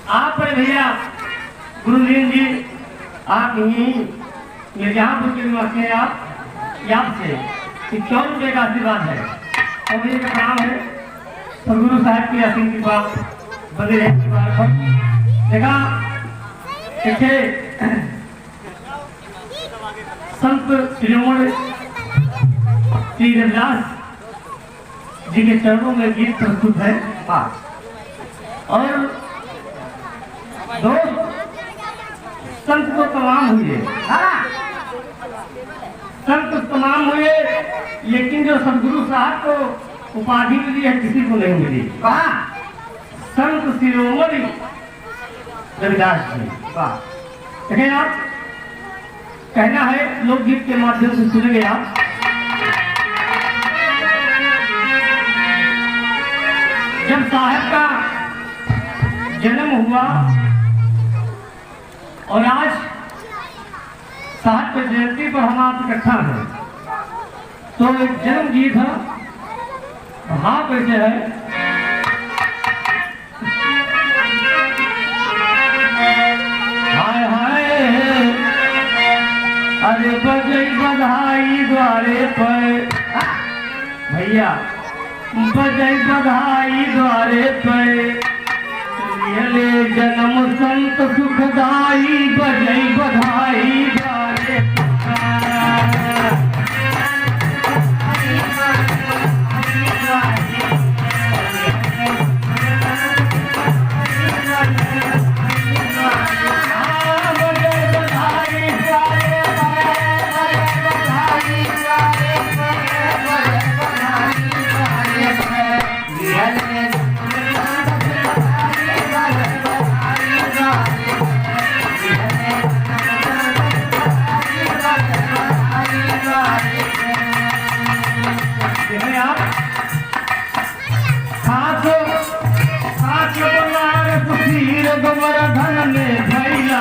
आप भैया गुरुलीन जी, आप यहीं मिर्जापुर के निवासी हैं। आप आपसे 51 रुपये का आशीर्वाद है और मुझे का नाम है गुरु साहब की असीम कृपा बने रहे पर देखा देखे संत शिरोमणि श्री रविदास जी के चरणों में गीत प्रस्तुत है और दो संत तो तमाम हुए, संत तमाम हुए, लेकिन जो सदगुरु साहब को उपाधि मिली है किसी को नहीं मिली। कहा संत शिरोमणि रविदास जी। देखें आप, कहना है लोकगीत के माध्यम से सुनेंगे आप। जब साहब का जन्म हुआ और आज साहब की जयंती पर हम आप इकट्ठा हैं, तो एक जन्म गीत है, हाँ कैसे है। हाय हाय अरे बजई बधाई द्वारे पर भैया, बजई बधाई द्वारे पर ले जन्म संत सुखदाई, बजई बधाई द्वारे धन में भैया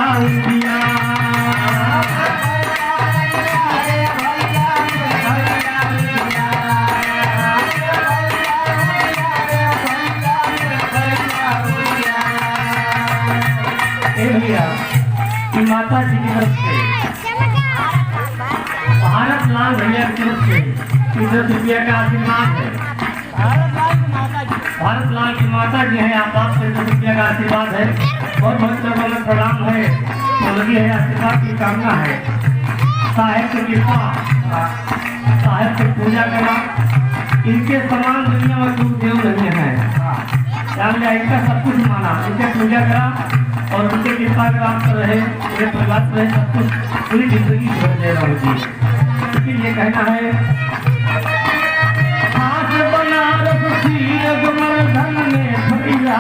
माता जी की तरफ से भारत लाल भैया की तरफ से 10 रुपया का आशीर्वाद है। भारत लाल की माता जी हैं, आप से 10 रुपया का आशीर्वाद है। बहुत बहुत चरणों में प्रणाम है, तो लगी है आशीर्वाद की कामना है। साहेब की कृपा, साहेब की पूजा करना, इनके समान दुनिया में कोई देव नहीं है। इनका सब कुछ माना, इनके पूजा करा और उनके कृपा ग्राम पर रहे, पूरे परिवार पर रहे, सब कुछ पूरी जिंदगी भर दे रहा हूँ जी। इसलिए कहना है हाथ बनारस शीर गोवर्धन में भैया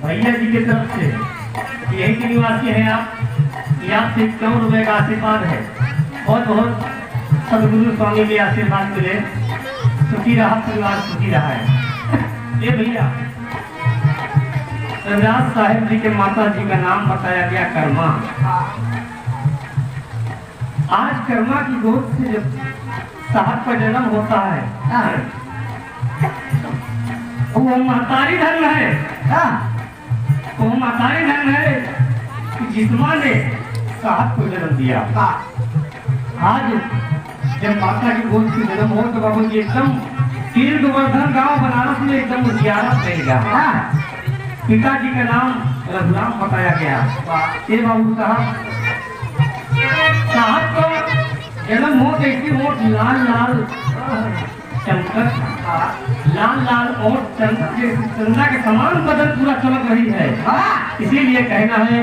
भैया जी की तरफ से यही के निवासी हैं आप, आपसे 51 रुपये का आशीर्वाद है। बहुत बहुत सदगुरु स्वामी के आशीर्वाद मिले, सुखी रहा परिवार, सुखी रहा है। ये भैया रविदास साहेब जी के माता जी का नाम बताया गया कर्मा। आज कर्मा की गोद से जब साहब का जन्म होता है वो महतारी धन है, वो महतारी धन है कि जिस्मा ने साहब को जन्म दिया। आज जब माता की गोद की जन्म हो तो बाबू जी एकदम तीर्थवर्धन गांव बनारस में एकदम उजियारा फैल पिताजी का नाम रघुराम बताया गया। ये बाबू साहब को जन्म हो देखी ओट लाल लाल चमकत, लाल लाल ओट चंदा के समान बदन पूरा चमक रही है। इसीलिए कहना है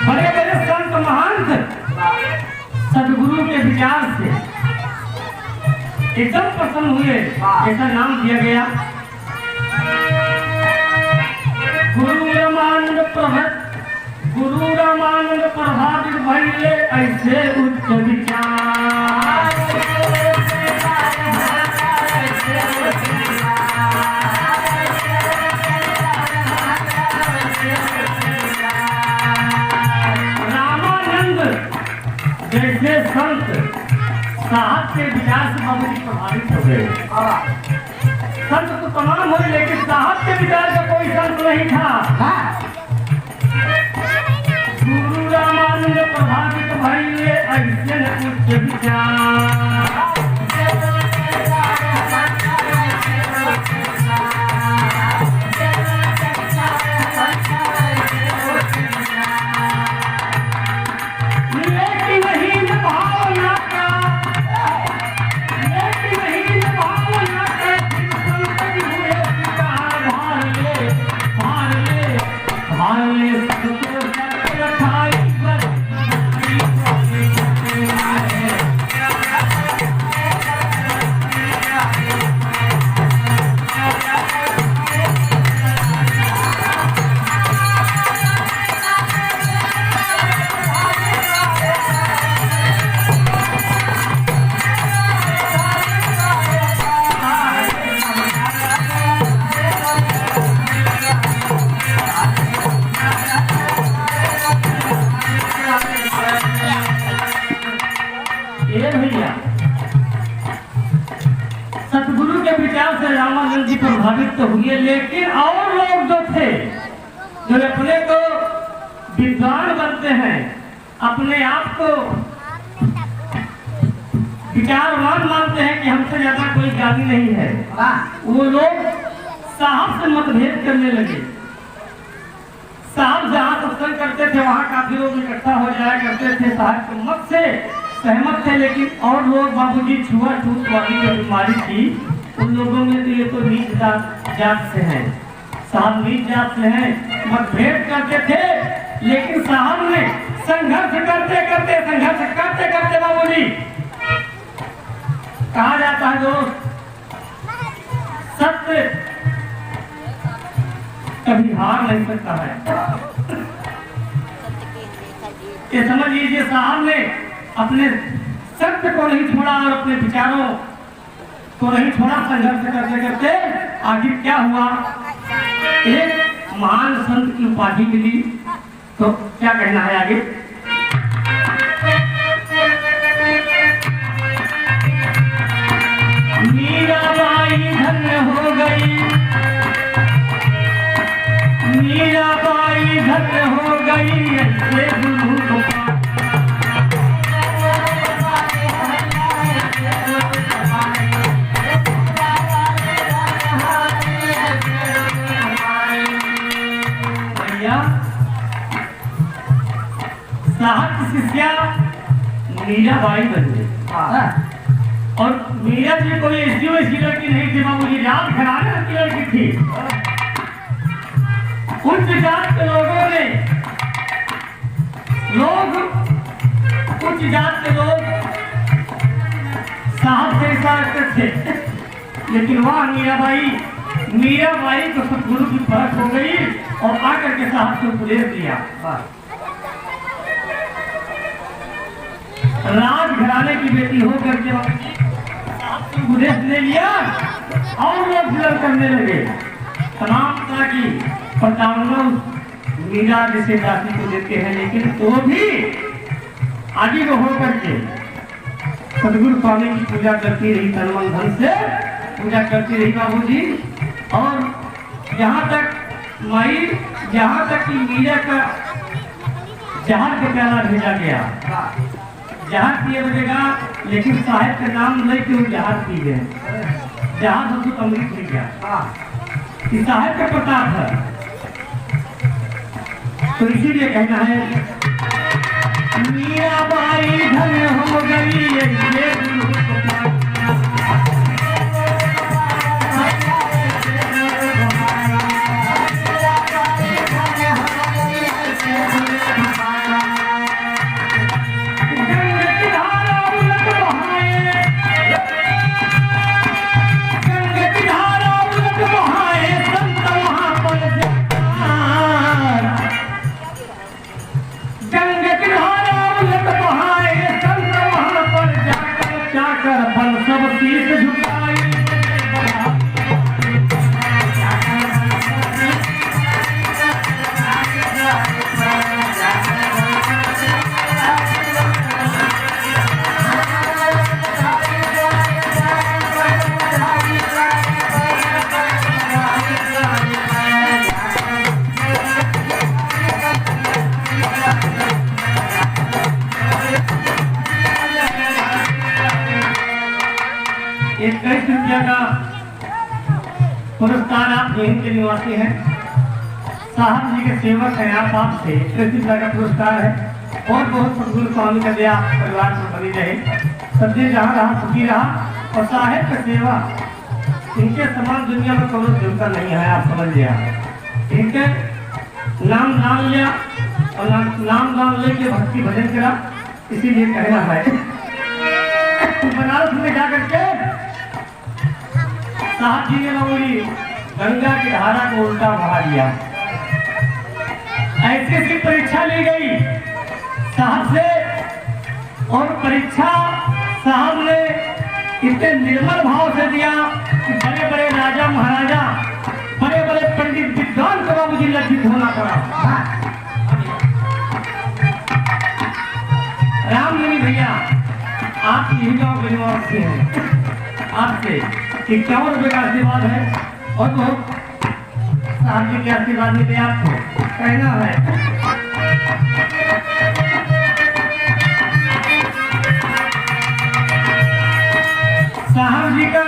बड़े बड़े संत महंत सदगुरु के विचार से एकदम प्रसन्न हुए। ऐसा नाम दिया गया गुरु रामानंद प्रभावित भइले ऐसे उच्च विचार। रामानंद जैसे संत साहब के विचार से बाबू जी प्रभावित हो गए। संत तो तमाम हुए लेकिन साहब के विचार का कोई संत नहीं था। गुरु रामानंद प्रभावित भइले ऐसे उच्च विचार। सतगुरु के विचार से रामानंद जी प्रभावित तो हुए लेकिन और लोग जो थे जो अपने को विद्वान बनते हैं, अपने आप को विचारवान मानते हैं कि हमसे ज्यादा कोई ज्ञानी नहीं है, वो लोग साहब से मतभेद करने लगे। साहब जहाँ सत्संग करते थे वहाँ काफी लोग इकट्ठा हो जाया करते थे, साहब के मत से सहमत थे। लेकिन और लोग बाबूजी छुआछूत वाली जो बीमारी थी उन लोगों में तो ये तो नीच जात से हैं, साहब नीच जात से हैं, मतभेद करते थे। लेकिन साहब ने संघर्ष करते करते बाबूजी कहा जाता है दोस्त सत्य कभी हार नहीं सकता है। ये समझ लीजिए साहब ने अपने सत्य को नहीं छोड़ा और अपने विचारों को नहीं छोड़ा। संघर्ष करते करते आखिर क्या हुआ, एक महान संत की उपाधि मिली। तो क्या कहना है आगे, मीराबाई धन्य हो गई, मीराबाई धन्य हो गई ऐसे गुरु गोपाल। साहब की शिष्या मीराबाई बन गई। और मीरा जी कोई ऐसी वैसी लड़की नहीं थी बाबूजी, राज घराने की लड़की थी। उच्च जात के लोगों ने उच्च जात के लोग साहब से इशारा करते थे। लेकिन वह मीराबाई को सतगुरु की परख हो गई और आकर के साहब से उपदेश दिया। राज घराने की बेटी होकर के उपदेश ले लिया और लोग फिलर करने लगे। तमाम तरह की प्रताड़ना मीरा जैसे दासी को देते हैं, लेकिन वो भी आदि को होकर के सदगुरु स्वामी की पूजा करती रही, तन मन धन से पूजा करती रही बाबूजी। और यहाँ तक माई, यहाँ तक कि मीरा का जहाज का प्याला भेजा गया, जहाज पिए बजेगा, लेकिन साहेब का नाम लेके वो जहाज पी गए, जहाज हमको अमृत मिल गया। इस साहेब का प्रताप है। तो इसीलिए कहना है मीराबाई धन हो गई ये रुपया का पुरस्कार आप जैन के निवासी हैं, साहब जी के सेवक हैं, आप से 21 रुपया का पुरस्कार है। और बहुत सदगुरु स्वामी का दया परिवार में बनी रहे, सब्जी जहाँ रहा सुखी रहा। और साहेब का सेवा, इनके समान दुनिया में कोई देवता नहीं है, आप समझ लिया। इनके नाम लिया और नाम लेके भक्ति भजन करा, इसीलिए कहना है बनारस में जाकर के साहब जी ने बोली गंगा की धारा को उल्टा बहा दिया। ऐसे से परीक्षा ली गई साहब से, और परीक्षा साहब ने इतने निर्मल भाव से दिया कि बड़े बड़े राजा महाराजा, बड़े बड़े पंडित विद्वान को मुझे लज्जित होना पड़ा। रामनवमी भैया आप यही गाँव के निवासी हैं, आपसे 51 रुपये का आशीर्वाद है। और बहुत साहब जी के आशीर्वाद मिले आपको, कहना है साहब जी का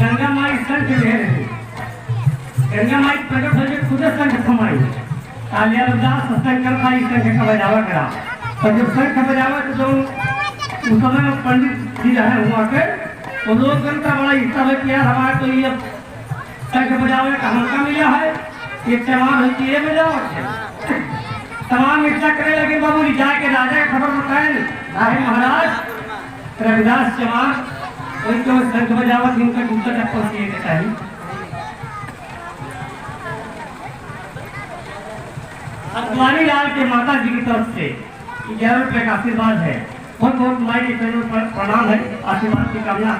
गंगा माई संख ले रही, गंगा माई प्रकट होकर खुद संख समाई, तालिया दास सत्संग करता ही संख का बजावा करा। और जब संख बजावा तो उस समय पंडित जी रहे हुआ के वो लोग का बड़ा हिस्सा है कि यार हमारे तो ये संख बजावे का मौका मिला है, ये त्योहार है कि ये बजाओ। तमाम इच्छा करे लगे बाबू जी जाके राजा का खबर बताए भाई महाराज रविदास चमार वही तो संख बजावत इनका जूता चप्पल किए के चाहिए। अखबारी लाल के माता जी की तरफ से 11 रुपये का आशीर्वाद है। बहुत बहुत माई के चरणों पर प्रणाम है, आशीर्वाद की कामना।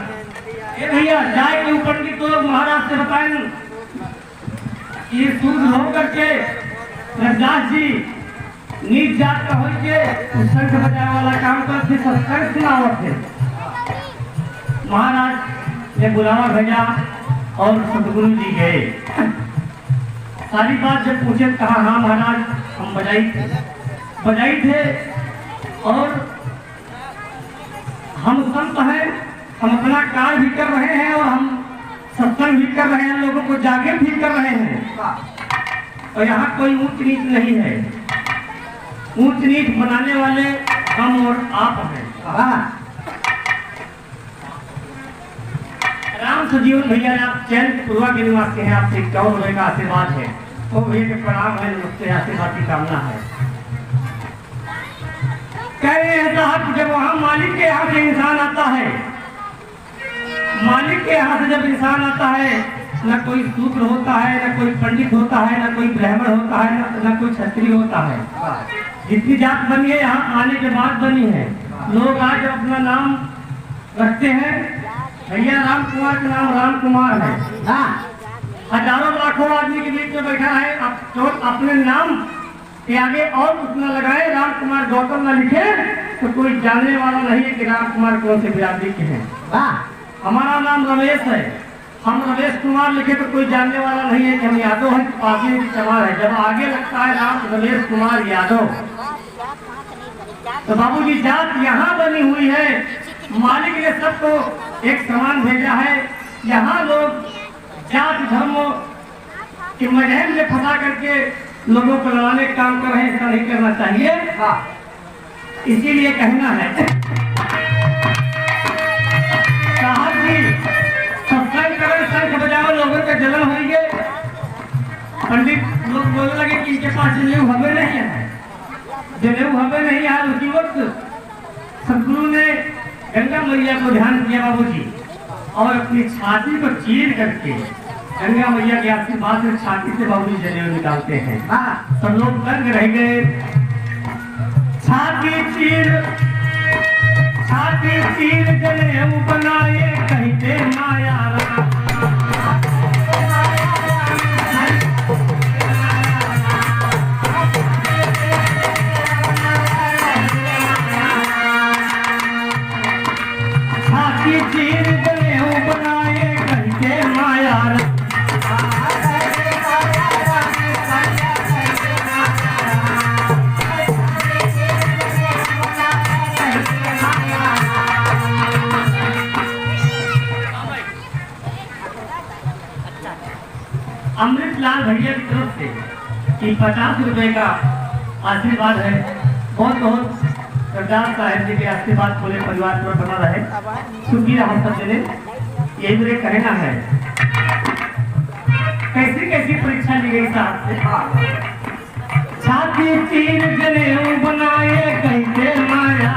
ये भैया जाए के ऊपर की तो महाराज से बताएं ये सूद हो करके रविदास जी नीच जात का हो के संख बजाने वाला काम करते, सत्संग सुनावत थे। महाराज ने बुलावा भेजा और सतगुरु जी गए। सारी बात जब पूछे कहा हाँ महाराज हम बजाई थे और हम संत हैं, हम अपना कार्य भी कर रहे हैं और हम सत्संग भी कर रहे हैं, लोगों को जागृत भी कर रहे हैं। और यहाँ कोई ऊंच नीच नहीं है, ऊंच नीच बनाने वाले हम और आप हैं। राम सजीवन भैया आप चैन पूर्वा के निवासी हैं, आपसे 51 रुपये का आशीर्वाद है। तो भैया के प्रणाम है, नमस्ते, आशीर्वाद की कामना है। कह रहे हैं साहब जब वहां मालिक के यहाँ से इंसान आता है, मालिक के यहाँ से जब इंसान आता है, न कोई शूद्र होता है, न कोई पंडित होता है, न कोई ब्राह्मण होता है, न कोई क्षत्रिय होता है। जितनी जात बनी है यहाँ आने के बाद बनी है। लोग आज अपना नाम रखते हैं, भैया राम कुमार का नाम राम कुमार है। हजारों लाखों आदमी के बीच में बैठा है, अब तो अपने नाम कि आगे और कुछ न लगाए, राम कुमार गौतम न लिखे तो कोई जानने वाला नहीं है कि राम कुमार कौन से बिरादरी के हैं। हमारा नाम रमेश है, हम रमेश कुमार लिखे तो कोई जानने वाला नहीं है कि हम यादव हैं, पार्टी की चमार है। जब आगे लगता है राम रमेश कुमार यादव, तो बाबूजी जात यहाँ बनी हुई है, मालिक ने सबको एक समान भेजा है। यहाँ लोग जात धर्म के मजहब में फंसा करके लोगों को लड़ाने का काम कर रहे हैं, ऐसा नहीं करना चाहिए। इसीलिए कहना है साहब जी, सत्संग करें, शंख बजाओ, लोगों का जलन हो गए। पंडित लोग बोलने लगे कि इनके पास जनेऊ हमें नहीं है, जनेऊ हमें नहीं है। उसी वक्त सदगुरु ने गंगा मैया को ध्यान किया बाबूजी, और अपनी छाती को चीर करके गंगा मैया के आशीर्वाद से छाती से बाबूजी जनेऊ निकालते हैं। सब लोग दंग रह गए। छाती चीर जनेऊ बनाए, कहते माया चीर जनेऊ बनाए, कहते माया। अमृतलाल भैया की तरफ से कि 50 रुपए का आशीर्वाद है। बहुत बहुत सरदार साहब जी के आशीर्वाद पूरे परिवार पर बना रहे, सुखी हम सब चले, यही मेरे कहना है। कैसी कैसी परीक्षा ली गई साहब से। छाती चीर जनेऊ बनाए, कहते माया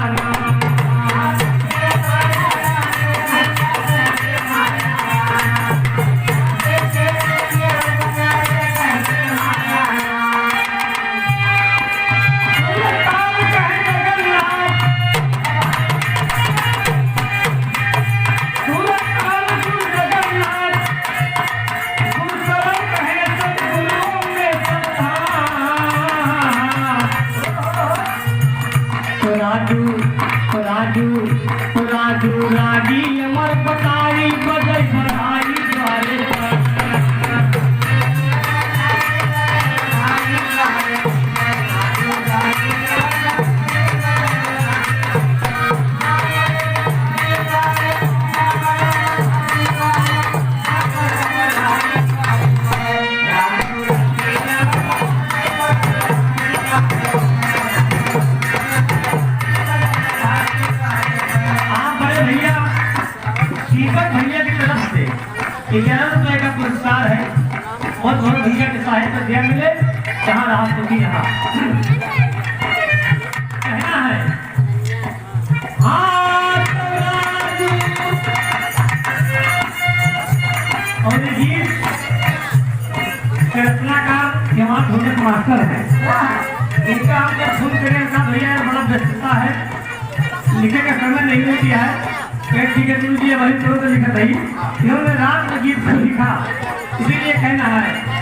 राजू रागी अमर पतारी बजै बढ़ाई द्वारे भैया की तरफ से 11 रुपए का पुरस्कार है। बहुत बहुत भैया के साहित्य दिया मिले, जहाँ रहा सुखी यहाँ। कहना है और ये गीत रचना का जहाँ ढूंढे मास्टर है, इनका हम जब सुन करें भैया बड़ा व्यस्तता है, लिखे का समय नहीं मिल गया है। ठीक है गुरु जी, वही तो लिखा था, इन्होंने रात में गीत को लिखा, इसीलिए कहना है